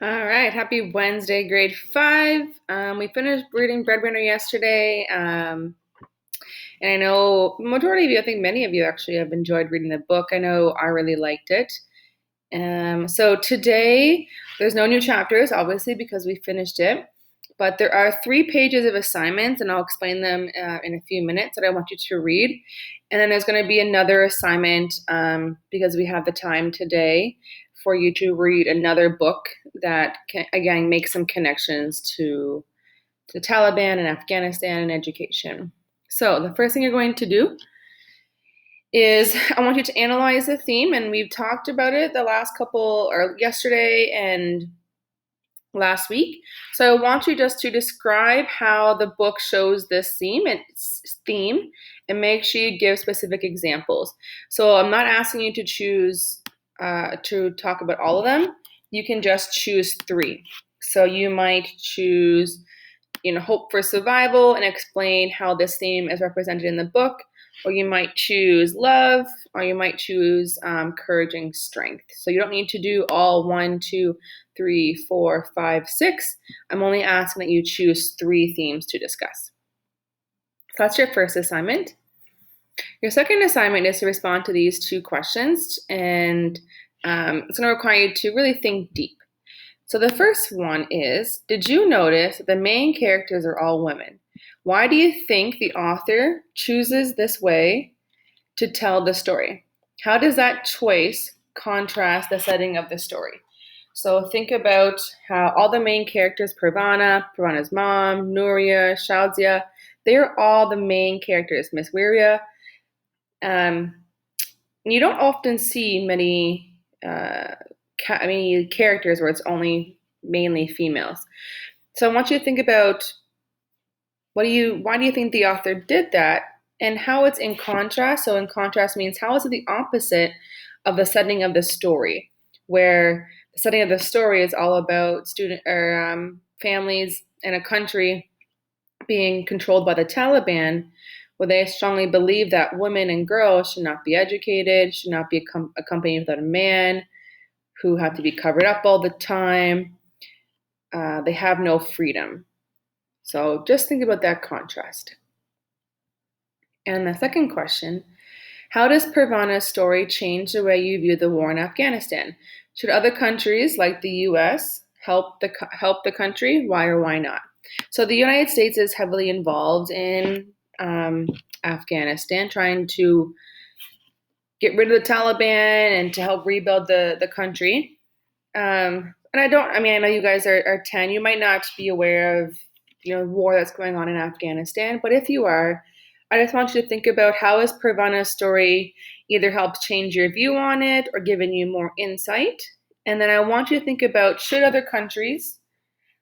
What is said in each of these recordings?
All right, happy Wednesday, grade 5. We finished reading Breadwinner yesterday, and I know majority of you, I think many of you actually have enjoyed reading the book. I know I really liked it. So today, there's no new chapters, obviously, because we finished it, but there are 3 pages of assignments, and I'll explain them in a few minutes that I want you to read. And then there's going to be another assignment because we have the time today for you to read another book that can, again, make some connections to the Taliban and Afghanistan and education. So the first thing you're going to do is I want you to analyze the theme, and we've talked about it the last couple, or yesterday and last week. So I want you just to describe how the book shows this theme, and make sure you give specific examples. So I'm not asking you to choose to talk about all of them. You can just choose 3. So you might choose, hope for survival and explain how this theme is represented in the book, or you might choose love, or you might choose courage and strength. So you don't need to do all 1, 2, 3, 4, 5, 6. I'm only asking that you choose 3 themes to discuss. So that's your first assignment. Your second assignment is to respond to these 2 questions, and it's going to require you to really think deep. So the first one is, did you notice that the main characters are all women? Why do you think the author chooses this way to tell the story? How does that choice contrast the setting of the story? So think about how all the main characters, Parvana's mom, Nuria, Shazia, they're all the main characters. Miss Wiria. You don't often see many characters where it's only mainly females. So I want you to think about why do you think the author did that, and how it's in contrast. So in contrast means how is it the opposite of the setting of the story, where the setting of the story is all about families in a country being controlled by the Taliban, where they strongly believe that women and girls should not be educated, should not be accompanied without a man, who have to be covered up all the time. They have no freedom. So just think about that contrast. And the second question, how does Parvana's story change the way you view the war in Afghanistan? Should other countries like the US help the country? Why or why not? So the United States is heavily involved in Afghanistan, trying to get rid of the Taliban and to help rebuild the country. And I know you guys are 10. You might not be aware of, war that's going on in Afghanistan. But if you are, I just want you to think about how has Parvana's story either helped change your view on it or given you more insight. And then I want you to think about, should other countries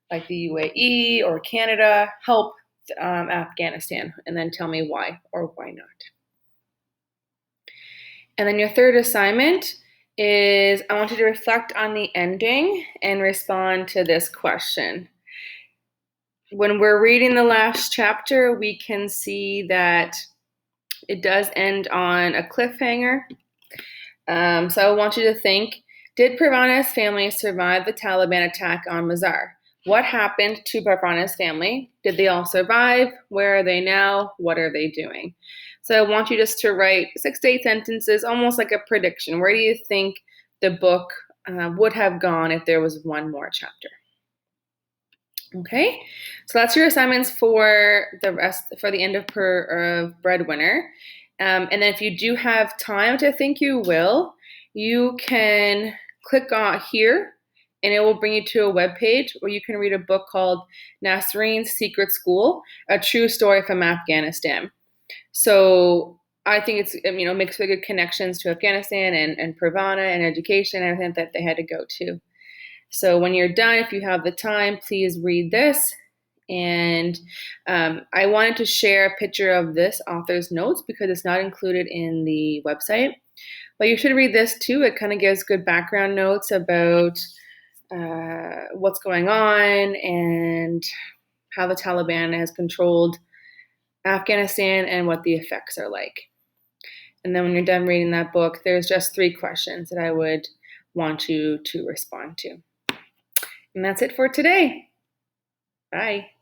like the UAE or Canada help Afghanistan? And then tell me why or why not. And then your third assignment is I want you to reflect on the ending and respond to this question. When we're reading the last chapter, we can see that it does end on a cliffhanger. So I want you to think, did Parvana's family survive the Taliban attack on Mazar? What happened to Parvana's family? Did they all survive? Where are they now? What are they doing? So I want you just to write 6 to 8 sentences, almost like a prediction. Where do you think the book would have gone if there was one more chapter? Okay, so that's your assignments for the end of Breadwinner. And then if you do have time to think you will, you can click on here and it will bring you to a web page where you can read a book called Nasreen's Secret School, A True Story from Afghanistan. So I think it's, makes really good connections to Afghanistan and Parvana and education and everything that they had to go to. So when you're done, if you have the time, please read this. And I wanted to share a picture of this author's notes because it's not included in the website. But you should read this too. It kind of gives good background notes about what's going on and how the Taliban has controlled Afghanistan and what the effects are like. And then when you're done reading that book, there's just 3 questions that I would want you to respond to. And that's it for today. Bye.